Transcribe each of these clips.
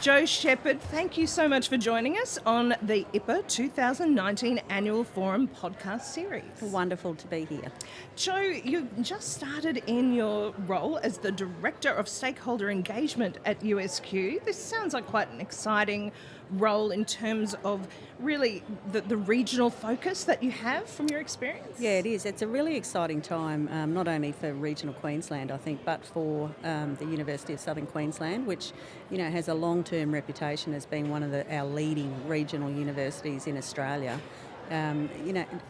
Jo Sheppard, thank you so much for joining us on the IPAA 2019 Annual Forum podcast series. Wonderful to be here. Jo, you just started in your role as the Director of Stakeholder Engagement at USQ. This sounds like quite an exciting role in terms of really the regional focus that you have from your experience. Yeah, it is. It's a really exciting time, not only for regional Queensland, I think, but for the University of Southern Queensland, which has a long-term reputation as being one of our leading regional universities in Australia.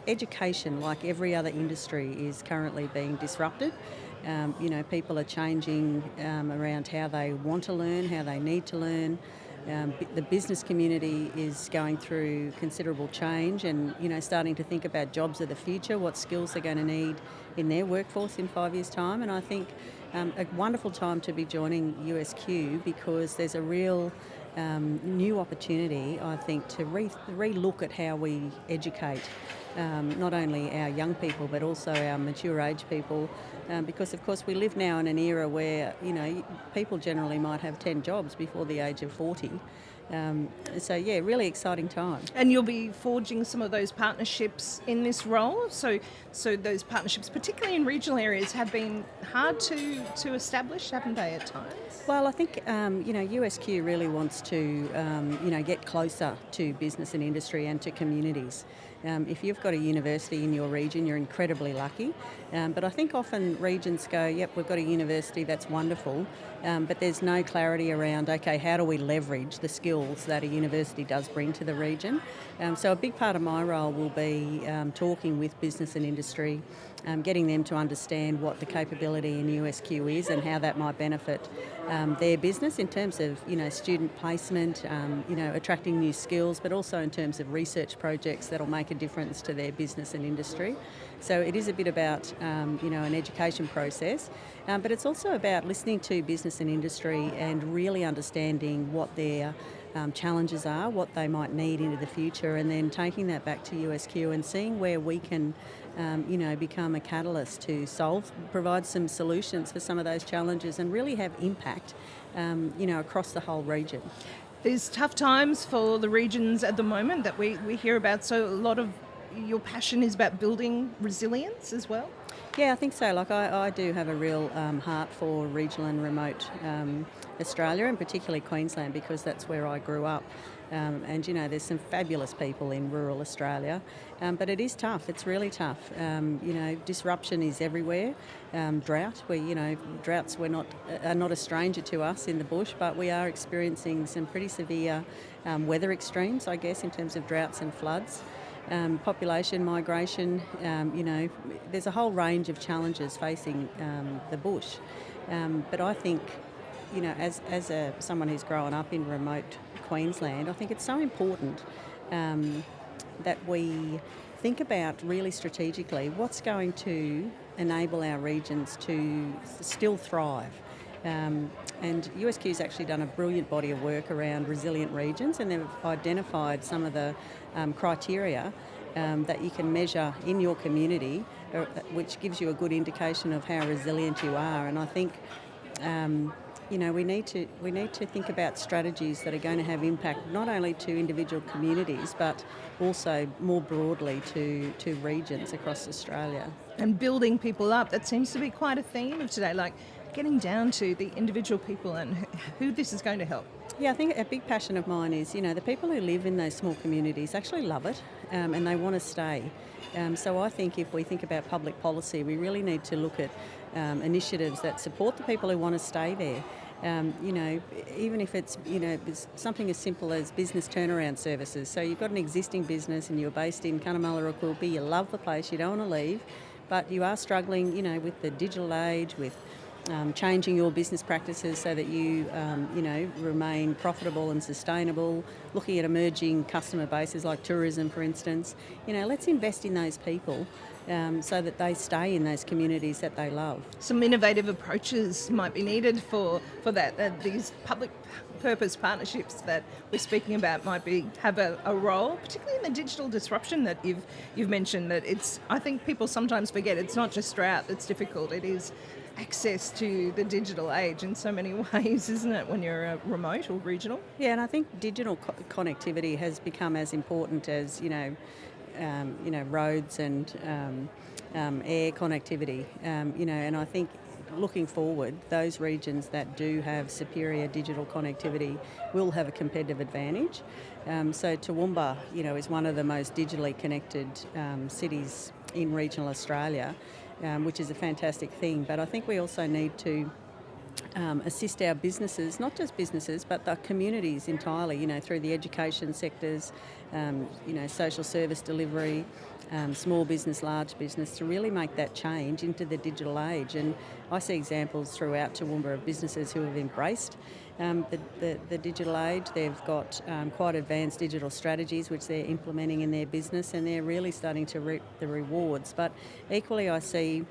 Education, like every other industry, is currently being disrupted. People are changing around how they want to learn, how they need to learn. The business community is going through considerable change and, starting to think about jobs of the future, what skills they're going to need in their workforce in 5 years' time. And I think a wonderful time to be joining USQ because there's a real new opportunity, I think, to re-look at how we educate not only our young people but also our mature age people, because of course we live now in an era where people generally might have 10 jobs before the age of 40. Really exciting time. And you'll be forging some of those partnerships in this role. So those partnerships, particularly in regional areas, have been hard to establish, haven't they, at times? Well, I think USQ really wants to get closer to business and industry and to communities. If you've got a university in your region, you're incredibly lucky. But I think often regions go, yep, we've got a university, that's wonderful, but there's no clarity around, okay, how do we leverage the skills that a university does bring to the region? So a big part of my role will be talking with business and industry, getting them to understand what the capability in USQ is and how that might benefit their business in terms of student placement, attracting new skills, but also in terms of research projects that'll make a difference to their business and industry. So it is a bit about an education process, but it's also about listening to business and industry and really understanding what their challenges are, what they might need into the future, and then taking that back to USQ and seeing where we can become a catalyst to provide some solutions for some of those challenges and really have impact across the whole region. There's tough times for the regions at the moment that we hear about, so a lot of your passion is about building resilience as well? Yeah, I think so. I do have a real heart for regional and remote Australia, and particularly Queensland, because that's where I grew up. And there's some fabulous people in rural Australia, but it is tough. It's really tough. Disruption is everywhere. Drought, droughts are not a stranger to us in the bush, but we are experiencing some pretty severe weather extremes, I guess, in terms of droughts and floods. Population migration, there's a whole range of challenges facing the bush. But I think, as someone who's grown up in remote Queensland, I think it's so important that we think about really strategically what's going to enable our regions to still thrive. And USQ's actually done a brilliant body of work around resilient regions, and they've identified some of the criteria that you can measure in your community, which gives you a good indication of how resilient you are. And I think we need to think about strategies that are going to have impact not only to individual communities but also more broadly to regions across Australia. And building people up, that seems to be quite a theme of today, like getting down to the individual people and who this is going to help. Yeah, I think a big passion of mine is, the people who live in those small communities actually love it and they want to stay. So I think if we think about public policy, we really need to look at initiatives that support the people who want to stay there. Even if it's, something as simple as business turnaround services. So you've got an existing business and you're based in Cunnamulla or Quilpie, you love the place, you don't want to leave, but you are struggling, with the digital age, with changing your business practices so that you, remain profitable and sustainable, looking at emerging customer bases like tourism, for instance. Let's invest in those people so that they stay in those communities that they love. Some innovative approaches might be needed for that. These public purpose partnerships that we're speaking about might have a role, particularly in the digital disruption that you've mentioned. That I think people sometimes forget it's not just drought that's difficult. It is access to the digital age in so many ways, isn't it, when you're remote or regional? Yeah, and I think digital connectivity has become as important as roads and air connectivity. And I think looking forward, those regions that do have superior digital connectivity will have a competitive advantage. So Toowoomba, is one of the most digitally connected cities in regional Australia, which is a fantastic thing. But I think we also need to assist our businesses, not just businesses, but the communities entirely, through the education sectors, social service delivery, small business, large business, to really make that change into the digital age. And I see examples throughout Toowoomba of businesses who have embraced the digital age. They've got quite advanced digital strategies which they're implementing in their business, and they're really starting to reap the rewards. But equally I see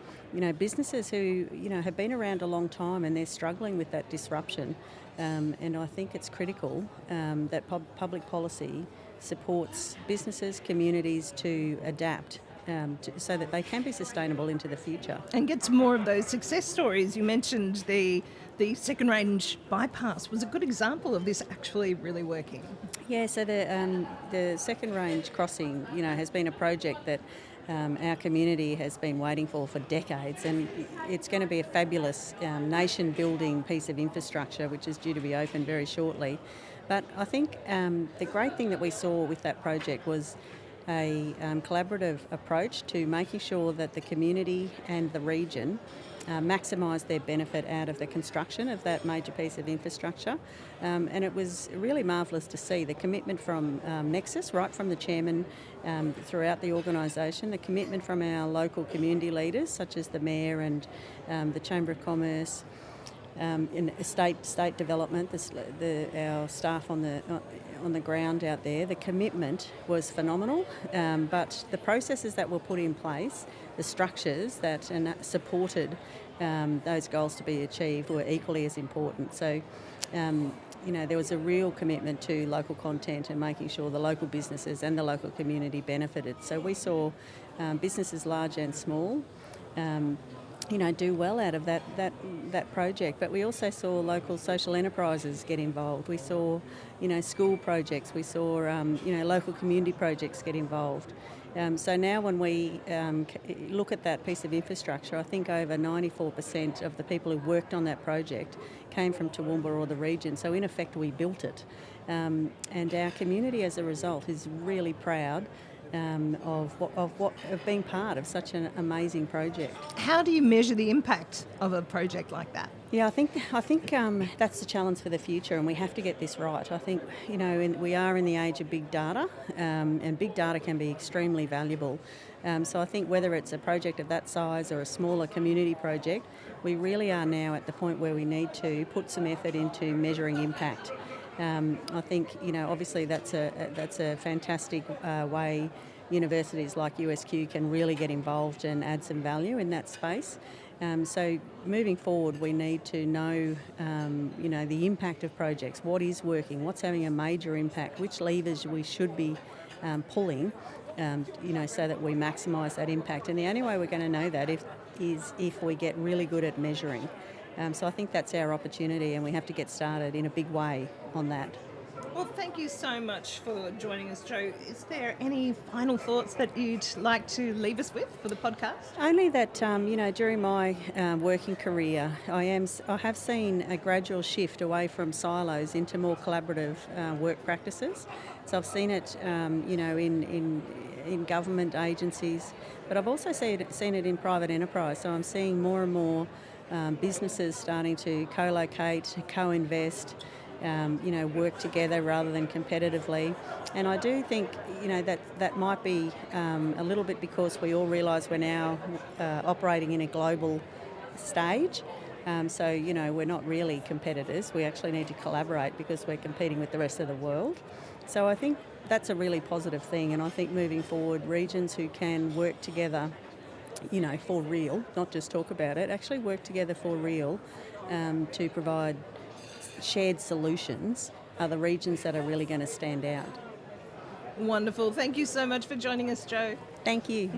businesses who have been around a long time and they're struggling with that disruption. And I think it's critical that public policy supports businesses, communities to adapt so that they can be sustainable into the future. And get some more of those success stories. You mentioned the second range bypass was a good example of this actually really working. Yeah, so the second range crossing, has been a project that our community has been waiting for decades, and it's going to be a fabulous nation-building piece of infrastructure which is due to be opened very shortly. But I think the great thing that we saw with that project was a collaborative approach to making sure that the community and the region maximise their benefit out of the construction of that major piece of infrastructure. And it was really marvellous to see the commitment from Nexus, right from the chairman throughout the organisation, the commitment from our local community leaders such as the Mayor and the Chamber of Commerce, in state development, our staff on the ground out there. The commitment was phenomenal, but the processes that were put in place, the structures that supported those goals to be achieved were equally as important. So, there was a real commitment to local content and making sure the local businesses and the local community benefited. So we saw businesses large and small do well out of that project. But we also saw local social enterprises get involved. We saw, school projects. We saw, local community projects get involved. So now when we look at that piece of infrastructure, I think over 94% of the people who worked on that project came from Toowoomba or the region. So in effect, we built it. And our community as a result is really proud of being part of such an amazing project. How do you measure the impact of a project like that? Yeah, I think that's the challenge for the future, and we have to get this right. I think we are in the age of big data, and big data can be extremely valuable. So I think whether it's a project of that size or a smaller community project, we really are now at the point where we need to put some effort into measuring impact. I think obviously that's a fantastic way universities like USQ can really get involved and add some value in that space. So moving forward, we need to know the impact of projects, what is working, what's having a major impact, which levers we should be pulling, so that we maximise that impact. And the only way we're going to know that is if we get really good at measuring. So I think that's our opportunity, and we have to get started in a big way on that. Well, thank you so much for joining us, Jo. Is there any final thoughts that you'd like to leave us with for the podcast? Only that, during my working career, I have seen a gradual shift away from silos into more collaborative work practices. So I've seen it, in government agencies, but I've also seen it in private enterprise. So I'm seeing more and more businesses starting to co-locate, co-invest, work together rather than competitively. And I do think, that might be a little bit because we all realise we're now operating in a global stage. So, we're not really competitors. We actually need to collaborate because we're competing with the rest of the world. So I think that's a really positive thing. And I think moving forward, regions who can work together for real, not just talk about it, actually work together for real to provide shared solutions are the regions that are really going to stand out. Wonderful. Thank you so much for joining us, Jo. Thank you.